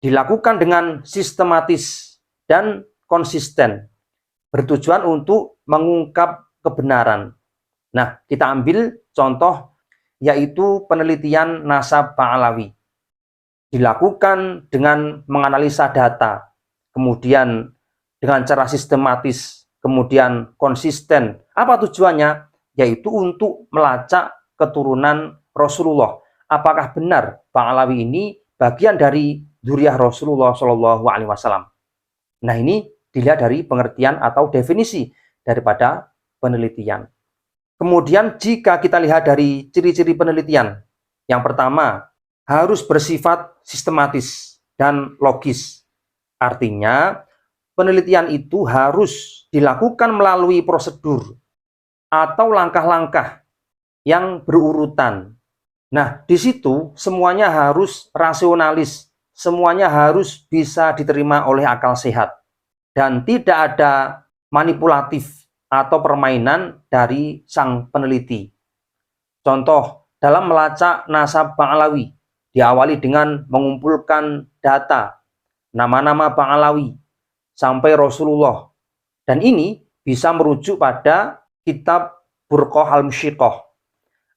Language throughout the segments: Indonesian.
dilakukan dengan sistematis dan konsisten, bertujuan untuk mengungkap kebenaran. Nah, kita ambil contoh yaitu penelitian nasab Ba'alawi. Dilakukan dengan menganalisa data, kemudian dengan cara sistematis, kemudian konsisten. Apa tujuannya? Yaitu untuk melacak keturunan Rasulullah. Apakah benar Ba'alawi ini bagian dari dzurriyyah Rasulullah Shallallahu Alaihi Wasallam? Nah, ini dilihat dari pengertian atau definisi daripada penelitian. Kemudian jika kita lihat dari ciri-ciri penelitian, yang pertama harus bersifat sistematis dan logis. Artinya, penelitian itu harus dilakukan melalui prosedur atau langkah-langkah yang berurutan. Nah, di situ semuanya harus rasionalis, semuanya harus bisa diterima oleh akal sehat, dan tidak ada manipulatif atau permainan dari sang peneliti. Contoh, dalam melacak nasab Ba'alawi, diawali dengan mengumpulkan data, nama-nama Ba'alawi, sampai Rasulullah. Dan ini bisa merujuk pada kitab Burqah al-Musyiqah,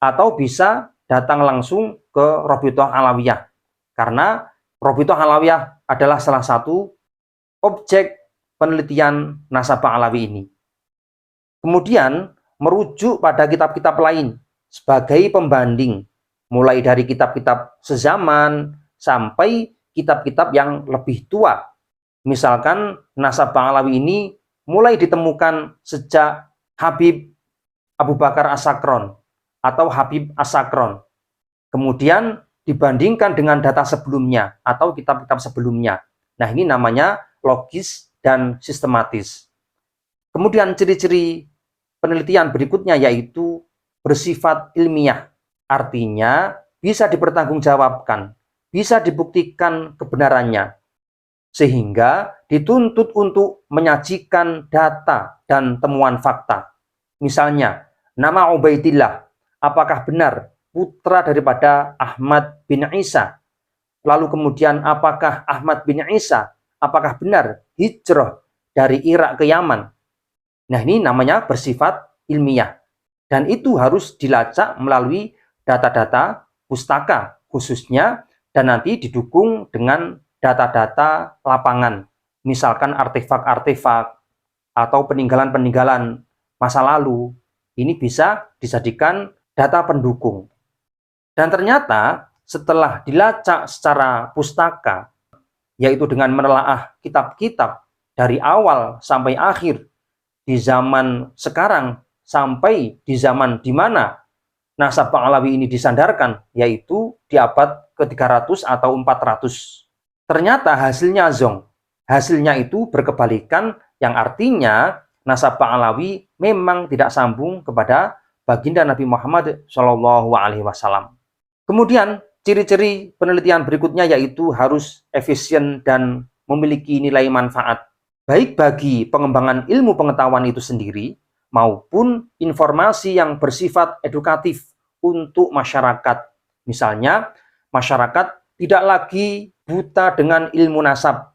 atau bisa datang langsung ke Rabithah Alawiyah. Karena Rabithah Alawiyah adalah salah satu objek penelitian nasab Ba'alawi ini. Kemudian merujuk pada kitab-kitab lain sebagai pembanding, mulai dari kitab-kitab sezaman sampai kitab-kitab yang lebih tua. Misalkan nasab Ba'alawi ini mulai ditemukan sejak Habib Abu Bakar As-Sakron atau Habib As-Sakron. Kemudian dibandingkan dengan data sebelumnya atau kitab-kitab sebelumnya. Nah, ini namanya logis dan sistematis. Kemudian ciri-ciri penelitian berikutnya yaitu bersifat ilmiah. Artinya bisa dipertanggungjawabkan, bisa dibuktikan kebenarannya, sehingga dituntut untuk menyajikan data dan temuan fakta. Misalnya, nama Ubaidillah, apakah benar putra daripada Ahmad bin Isa? Lalu kemudian apakah Ahmad bin Isa, apakah benar hijrah dari Irak ke Yaman? Nah, ini namanya bersifat ilmiah. Dan itu harus dilacak melalui data-data pustaka khususnya, dan nanti didukung dengan data-data lapangan. Misalkan artefak-artefak atau peninggalan-peninggalan masa lalu. Ini bisa dijadikan data pendukung. Dan ternyata setelah dilacak secara pustaka, yaitu dengan menelaah kitab-kitab dari awal sampai akhir, di zaman sekarang sampai di zaman di mana nasab Ba'alawi ini disandarkan, yaitu di abad ke-300 atau 400. Ternyata hasilnya zong. Hasilnya itu berkebalikan, yang artinya nasab Ba'alawi memang tidak sambung kepada baginda Nabi Muhammad Shallallahu Alaihi Wasallam. Kemudian ciri-ciri penelitian berikutnya yaitu harus efisien dan memiliki nilai manfaat, baik bagi pengembangan ilmu pengetahuan itu sendiri maupun informasi yang bersifat edukatif untuk masyarakat. Misalnya, masyarakat tidak lagi buta dengan ilmu nasab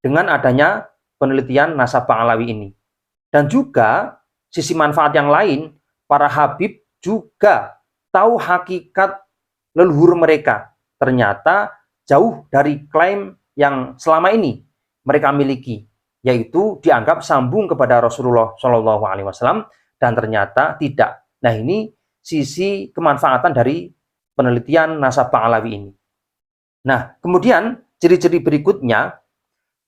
dengan adanya penelitian nasab Ba'alawi ini. Dan juga sisi manfaat yang lain, para habib juga tahu hakikat leluhur mereka. Ternyata jauh dari klaim yang selama ini mereka miliki, yaitu dianggap sambung kepada Rasulullah Shallallahu Alaihi Wasallam, dan ternyata tidak. Nah, ini sisi kemanfaatan dari penelitian nasab Ba'alawi ini. Nah, kemudian ciri-ciri berikutnya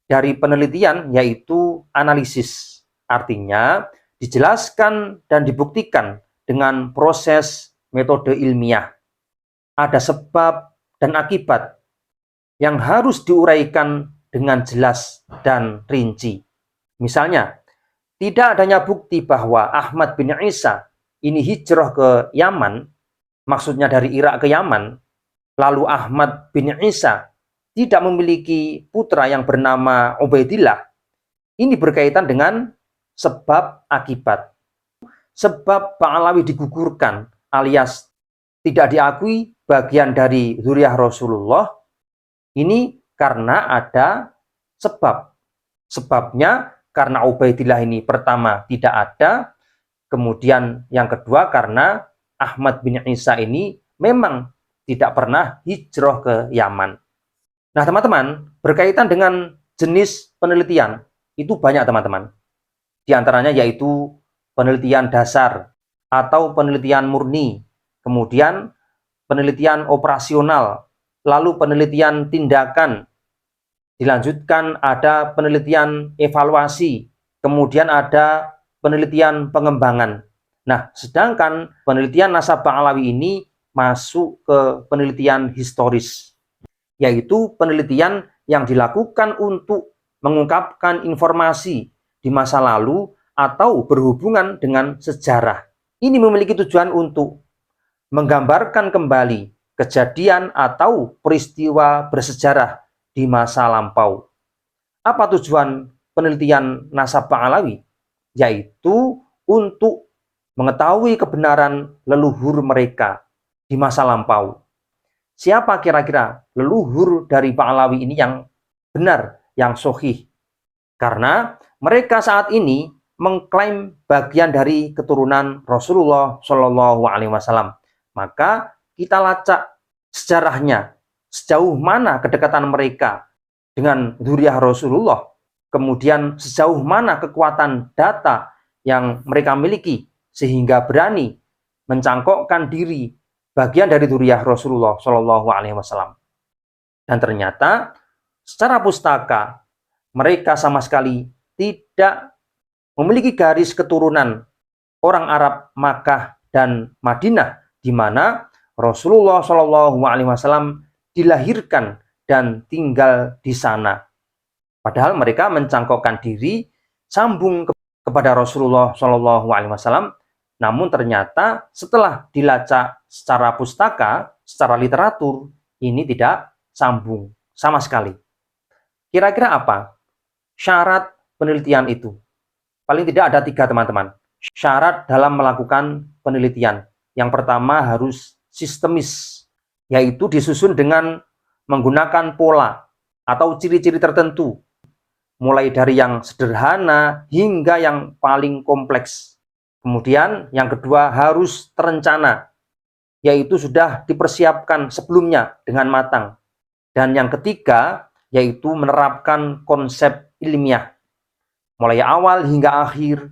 dari penelitian yaitu analisis. Artinya dijelaskan dan dibuktikan dengan proses metode ilmiah. Ada sebab dan akibat yang harus diuraikan dengan jelas dan rinci. Misalnya, tidak adanya bukti bahwa Ahmad bin Isa ini hijrah ke Yaman, maksudnya dari Irak ke Yaman, lalu Ahmad bin Isa tidak memiliki putra yang bernama Ubaidillah. Ini berkaitan dengan sebab akibat. Sebab Ba'alawi digugurkan alias tidak diakui bagian dari dzurriyyah Rasulullah, ini Karena ada sebab. Sebabnya karena Ubaidillah ini pertama tidak ada, kemudian yang kedua karena Ahmad bin Isa ini memang tidak pernah hijrah ke Yaman. Nah, teman-teman, berkaitan dengan jenis penelitian, itu banyak, teman-teman. Di antaranya yaitu penelitian dasar atau penelitian murni, kemudian penelitian operasional, lalu penelitian tindakan, dilanjutkan ada penelitian evaluasi, kemudian ada penelitian pengembangan. Nah, sedangkan penelitian nasabah alawi ini masuk ke penelitian historis, yaitu penelitian yang dilakukan untuk mengungkapkan informasi di masa lalu atau berhubungan dengan sejarah. Ini memiliki tujuan untuk menggambarkan kembali kejadian atau peristiwa bersejarah di masa lampau. Apa tujuan penelitian nasabah alawi? Yaitu untuk mengetahui kebenaran leluhur mereka di masa lampau. Siapa kira-kira leluhur dari Pak Alawi ini yang benar, yang sahih? Karena mereka saat ini mengklaim bagian dari keturunan Rasulullah Shallallahu Alaihi Wasallam. Maka kita lacak sejarahnya, sejauh mana kedekatan mereka dengan dzurriyyah Rasulullah, kemudian sejauh mana kekuatan data yang mereka miliki sehingga berani mencangkokkan diri bagian dari dzurriyyah Rasulullah Shallallahu Alaihi Wasallam. Dan ternyata secara pustaka mereka sama sekali tidak memiliki garis keturunan orang Arab Makkah dan Madinah, di mana Rasulullah Shallallahu Alaihi Wasallam dilahirkan dan tinggal di sana. Padahal mereka mencangkokkan diri sambung kepada Rasulullah Shallallahu Alaihi Wasallam. Namun ternyata setelah dilacak secara pustaka, secara literatur, ini tidak sambung sama sekali. Kira-kira apa syarat penelitian itu? Paling tidak ada 3, teman-teman. Syarat dalam melakukan penelitian. Yang pertama harus sistemis, yaitu disusun dengan menggunakan pola atau ciri-ciri tertentu, mulai dari yang sederhana hingga yang paling kompleks. Kemudian yang kedua harus terencana, yaitu sudah dipersiapkan sebelumnya dengan matang. Dan yang ketiga yaitu menerapkan konsep ilmiah, mulai awal hingga akhir,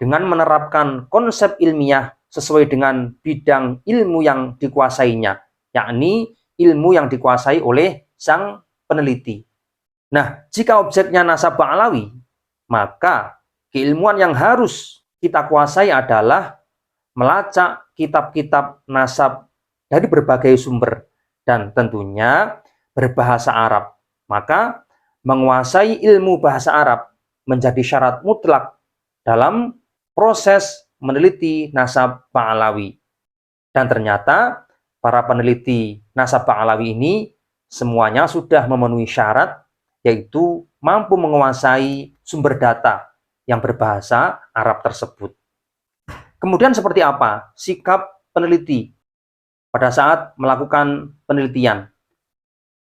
dengan menerapkan konsep ilmiah sesuai dengan bidang ilmu yang dikuasainya, yakni ilmu yang dikuasai oleh sang peneliti. Nah, jika objeknya nasabah alawi, maka keilmuan yang harus kita kuasai adalah melacak kitab-kitab nasab dari berbagai sumber dan tentunya berbahasa Arab. Maka menguasai ilmu bahasa Arab menjadi syarat mutlak dalam proses meneliti nasabah alawi. Dan ternyata para peneliti nasabah alawi ini semuanya sudah memenuhi syarat, yaitu mampu menguasai sumber data yang berbahasa Arab tersebut. Kemudian seperti apa sikap peneliti pada saat melakukan penelitian?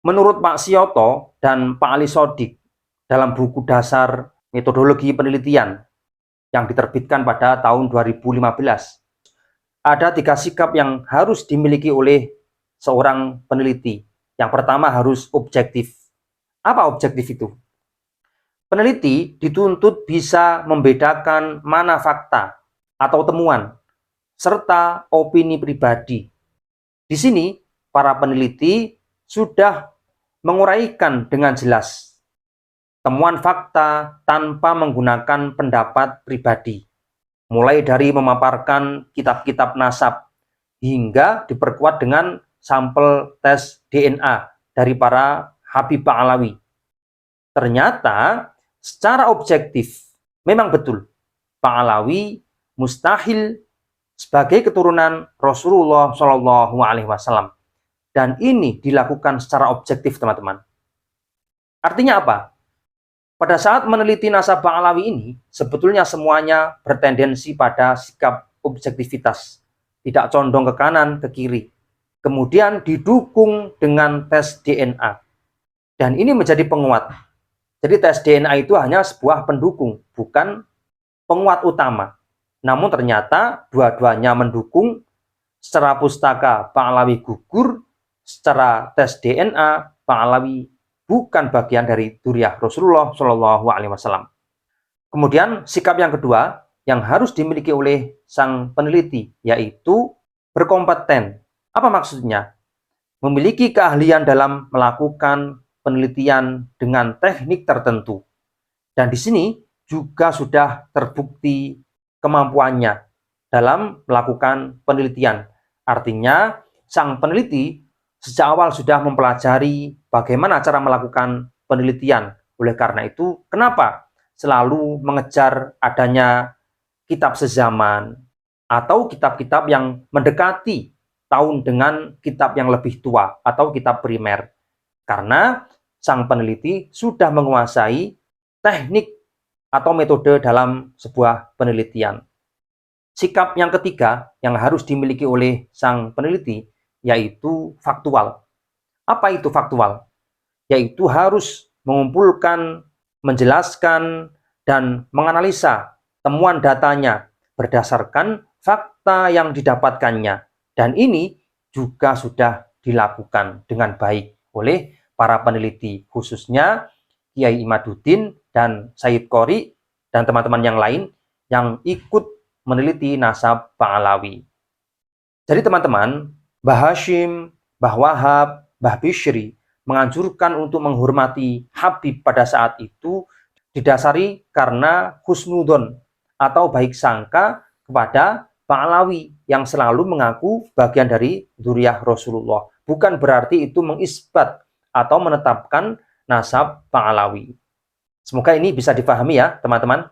Menurut Pak Sioto dan Pak Ali Sodik dalam buku dasar metodologi penelitian yang diterbitkan pada tahun 2015, ada 3 sikap yang harus dimiliki oleh seorang peneliti. Yang pertama harus objektif. Apa objektif itu? Peneliti dituntut bisa membedakan mana fakta atau temuan serta opini pribadi. Di sini para peneliti sudah menguraikan dengan jelas temuan fakta tanpa menggunakan pendapat pribadi, mulai dari memaparkan kitab-kitab nasab hingga diperkuat dengan sampel tes DNA dari para Habibah Alawi. Ternyata secara objektif memang betul Pak Alawi mustahil sebagai keturunan Rasulullah Shallallahu Alaihi Wasallam, dan ini dilakukan secara objektif, teman-teman. Artinya apa? Pada saat meneliti nasabah alawi ini, sebetulnya semuanya bertendensi pada sikap objektivitas, tidak condong ke kanan, ke kiri. Kemudian didukung dengan tes DNA. Dan ini menjadi penguat. Jadi tes DNA itu hanya sebuah pendukung, bukan penguat utama. Namun ternyata dua-duanya mendukung. Secara pustaka Pak Alawi gugur, secara tes DNA Pak Alawi bukan bagian dari dzurriyyah Rasulullah Shallallahu Alaihi Wasallam. Kemudian sikap yang kedua yang harus dimiliki oleh sang peneliti yaitu berkompeten. Apa maksudnya? Memiliki keahlian dalam melakukan penelitian dengan teknik tertentu. Dan di sini juga sudah terbukti kemampuannya dalam melakukan penelitian. Artinya, sang peneliti sejak awal sudah mempelajari bagaimana cara melakukan penelitian. Oleh karena itu, kenapa selalu mengejar adanya kitab sezaman atau kitab-kitab yang mendekati tahun dengan kitab yang lebih tua atau kitab primer? Karena sang peneliti sudah menguasai teknik atau metode dalam sebuah penelitian. Sikap yang ketiga yang harus dimiliki oleh sang peneliti yaitu faktual. Apa itu faktual? Yaitu harus mengumpulkan, menjelaskan, dan menganalisa temuan datanya berdasarkan fakta yang didapatkannya. Dan ini juga sudah dilakukan dengan baik oleh para peneliti, khususnya Kiai Imaduddin dan Sayyid Qori dan teman-teman yang lain yang ikut meneliti nasab Pak Alawi. Jadi teman-teman, Mbah Hashim, Mbah Wahab, Mbah Bishri menganjurkan untuk menghormati Habib pada saat itu didasari karena husnudon atau baik sangka kepada Pak Alawi yang selalu mengaku bagian dari dzurriyyah Rasulullah. Bukan berarti itu mengisbat atau menetapkan nasab Pak Alawi. Semoga ini bisa dipahami ya teman-teman.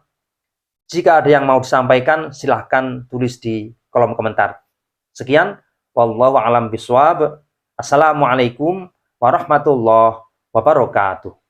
Jika ada yang mau disampaikan, silahkan tulis di kolom komentar. Sekian, wallahu a'lam bishawab. Assalamualaikum warahmatullahi wabarakatuh.